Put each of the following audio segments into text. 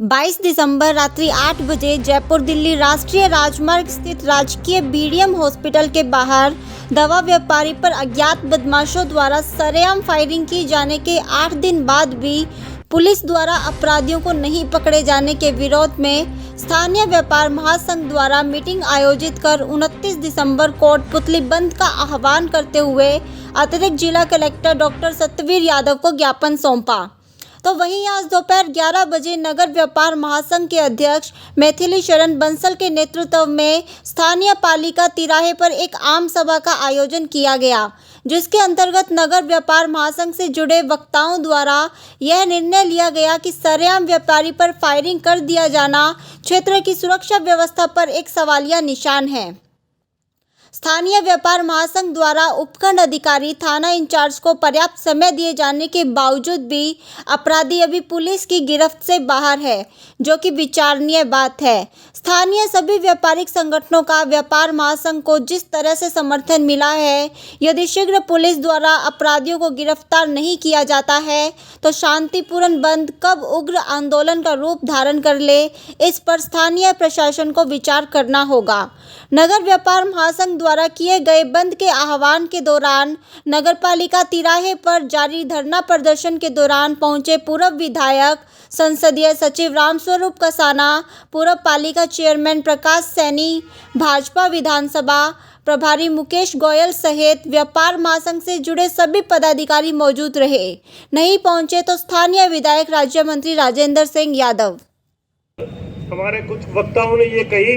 22 दिसंबर रात्रि 8 बजे जयपुर दिल्ली राष्ट्रीय राजमार्ग स्थित राजकीय बीडीएम हॉस्पिटल के बाहर दवा व्यापारी पर अज्ञात बदमाशों द्वारा सरेआम फायरिंग की जाने के 8 दिन बाद भी पुलिस द्वारा अपराधियों को नहीं पकड़े जाने के विरोध में स्थानीय व्यापार महासंघ द्वारा मीटिंग आयोजित कर 29 दिसंबर कोटपुतली बंद का आह्वान करते हुए अतिरिक्त जिला कलेक्टर डॉक्टर सत्यवीर यादव को ज्ञापन सौंपा। तो वहीं आज दोपहर 11 बजे नगर व्यापार महासंघ के अध्यक्ष मैथिली शरण बंसल के नेतृत्व में स्थानीय पालिका तिराहे पर एक आम सभा का आयोजन किया गया, जिसके अंतर्गत नगर व्यापार महासंघ से जुड़े वक्ताओं द्वारा यह निर्णय लिया गया कि सरेआम व्यापारी पर फायरिंग कर दिया जाना क्षेत्र की सुरक्षा व्यवस्था पर एक सवालिया निशान है। स्थानीय व्यापार महासंघ द्वारा उपखंड अधिकारी थाना इंचार्ज को पर्याप्त समय दिए जाने के बावजूद भी अपराधी अभी पुलिस की गिरफ्त से बाहर है, जो कि विचारणीय बात है। स्थानीय सभी व्यापारिक संगठनों का व्यापार महासंघ को जिस तरह से समर्थन मिला है, यदि शीघ्र पुलिस द्वारा अपराधियों को गिरफ्तार नहीं किया जाता है तो शांतिपूर्ण बंद कब उग्र आंदोलन का रूप धारण कर ले, इस पर स्थानीय प्रशासन को विचार करना होगा। नगर व्यापार महासंघ द्वारा किए गए बंद के आह्वान के दौरान नगरपालिका तिराहे पर जारी धरना प्रदर्शन के दौरान पहुंचे पूर्व विधायक, संसदीय सचिव रामस्वरूप कसाना, पूर्व पालिका चेयरमैन प्रकाश सैनी, भाजपा विधानसभा प्रभारी मुकेश गोयल सहित व्यापार महासंघ से जुड़े सभी पदाधिकारी मौजूद रहे। नहीं पहुंचे तो स्थानीय विधायक राज्य मंत्री राजेंद्र सिंह यादव। हमारे कुछ वक्ताओं ने ये कही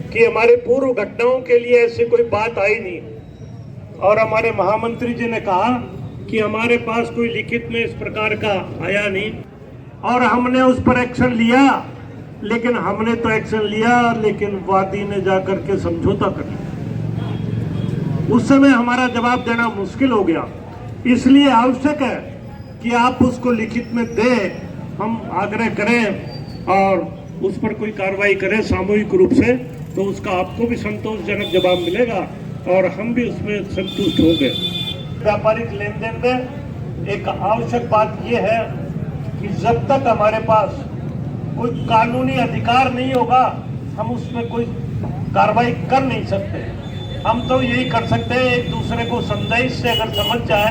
कि हमारे पूर्व घटनाओं के लिए ऐसी कोई बात आई नहीं, और हमारे महामंत्री जी ने कहा कि हमारे पास कोई लिखित में इस प्रकार का आया नहीं और हमने उस पर एक्शन लिया। लेकिन हमने तो एक्शन लिया, लेकिन वादी ने जाकर के समझौता कर लिया। उस समय हमारा जवाब देना मुश्किल हो गया, इसलिए आवश्यक है कि आप उसको लिखित में दें, हम आग्रह करें और उस पर कोई कार्रवाई करें सामूहिक रूप से, तो उसका आपको भी संतोषजनक जवाब मिलेगा और हम भी उसमें संतुष्ट होंगे। व्यापारिक लेन देन में एक आवश्यक बात यह है कि जब तक हमारे पास कोई कानूनी अधिकार नहीं होगा, हम उसमें कोई कार्रवाई कर नहीं सकते। हम तो यही कर सकते हैं, एक दूसरे को समझाइश से अगर समझ जाए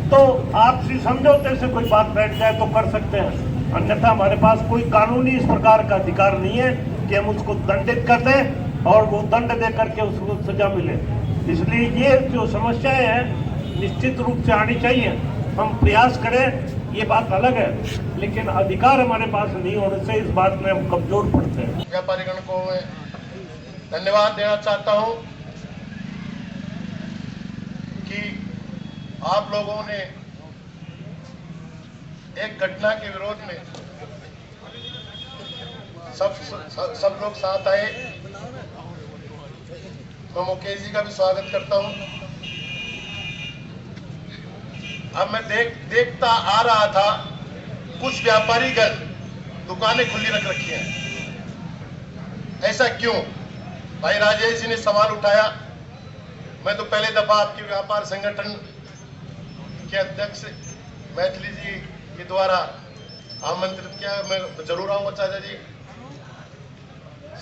तो आपसी समझौते से कोई बात बैठ जाए तो कर सकते हैं, अन्यथा हमारे पास कोई कानूनी इस प्रकार का अधिकार नहीं है कि हम उसको दंडित कर दें और वो दंड दे करके उसको सजा मिले। इसलिए ये जो समस्याएं हैं निश्चित रूप से आनी चाहिए, हम प्रयास करें, ये बात अलग है, लेकिन अधिकार हमारे पास नहीं होने से इस बात में हम कमजोर पड़ते हैं। व्यापारीगण को मैं धन्यवाद देना चाहता हूं कि आप लोगों ने एक घटना के विरोध में सब लोग साथ आए। मैं मुकेश जी का भी स्वागत करता हूं। अब मैं देखता आ रहा था, कुछ व्यापारीगण दुकानें खुली रख रखी हैं। ऐसा क्यों? भाई राजेश जी ने सवाल उठाया। मैं तो पहले दफा आपके व्यापार संगठन के अध्यक्ष मैथिली जी के द्वारा आमंत्रित किया, मैं जरूर आऊंगा चाचा जी।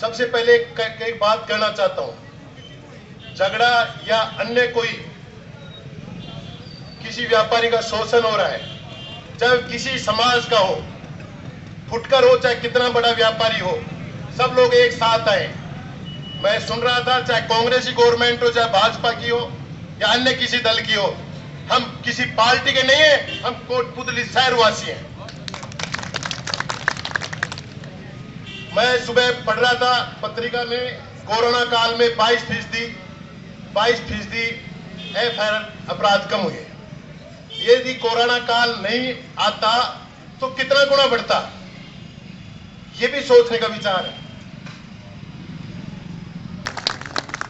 सबसे पहले एक बात कहना चाहता हूं, झगड़ा या अन्य कोई किसी व्यापारी का शोषण हो रहा है, चाहे किसी समाज का हो, फुटकर हो, चाहे कितना बड़ा व्यापारी हो, सब लोग एक साथ आए। मैं सुन रहा था, चाहे कांग्रेस की गवर्नमेंट हो, चाहे भाजपा की हो या अन्य किसी दल की हो, हम किसी पार्टी के नहीं है, हम कोटपुतली शहरवासी हैं। मैं सुबह पढ़ रहा था पत्रिका में, कोरोना काल में 22% FIR अपराध कम हुए। यदि कोरोना काल नहीं आता तो कितना गुना बढ़ता, ये भी सोचने का विचार है।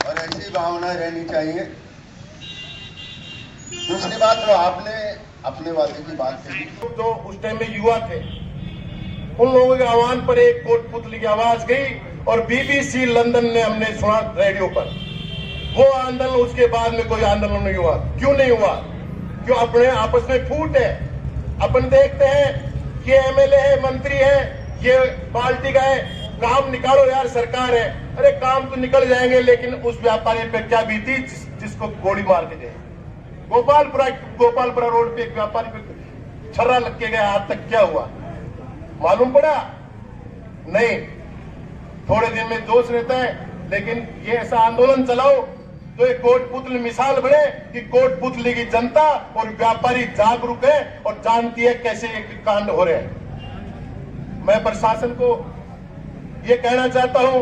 और ऐसी भावना रहनी चाहिए। दूसरी बात, तो आपने अपने वादे की बात कही, जो उस टाइम में युवा थे, उन लोगों के आह्वान पर एक कोटपुतली की आवाज गई और BBC लंदन ने हमने सुना रेडियो पर। वो आंदोलन, उसके बाद में कोई आंदोलन नहीं हुआ। क्यों नहीं हुआ? क्यों? अपने आपस में फूट है। अपन देखते हैं कि MLA है, मंत्री है, ये पार्टी का है, काम निकालो यार, सरकार है। अरे काम तो निकल जाएंगे, लेकिन उस व्यापारी पे क्या बीती जिसको गोली मार के गए। गोपालपुरा रोड पे एक व्यापारी पे छर्रा लग के गया, आज तक क्या हुआ मालूम पड़ा नहीं। थोड़े दिन में जोश रहता है, लेकिन ये ऐसा आंदोलन चलाओ तो एक कोटपुतली मिसाल बने कि कोटपुतली की जनता और व्यापारी जागरूक है और जानती है कैसे ये कांड हो रहे हैं। मैं प्रशासन को ये कहना चाहता हूं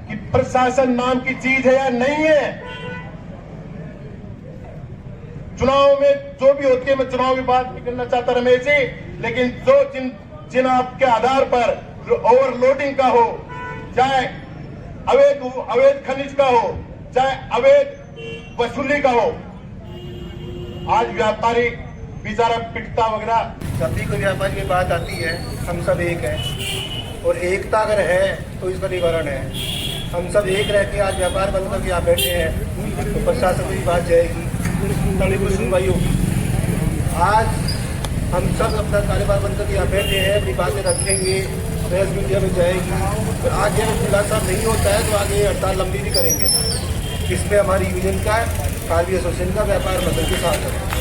कि प्रशासन नाम की चीज है या नहीं है। चुनाव में जो भी होती है, मैं चुनाव की बात नहीं करना चाहता रमेश जी, लेकिन जो जिन आपके आधार पर ओवरलोडिंग का हो, चाहे अवैध खनिज का हो, चाहे अवैध वसूली का हो, आज व्यापारी बेचारा पिटता वगैरह। जब भी कोई व्यापारी की बात आती है, हम सब एक हैं और एकता अगर है तो इसका निवारण है। हम सब एक रह के आज व्यापार बंद करके यहाँ बैठे हैं तो प्रशासन की बात जाएगी, तभी कुछ सुनवाई होगी। आज हम सब अपना कारोबार बंद करके यहाँ बैठे हैं, अपनी बातें रखेंगे, प्रेस मीडिया में जाएगी। तो आज यह खुलासा नहीं होता है तो आगे हड़ताल लंबी भी करेंगे। इसमें हमारी यूनियन का, कार्मिक एसोसिएशन का, व्यापार मंडल के साथ है।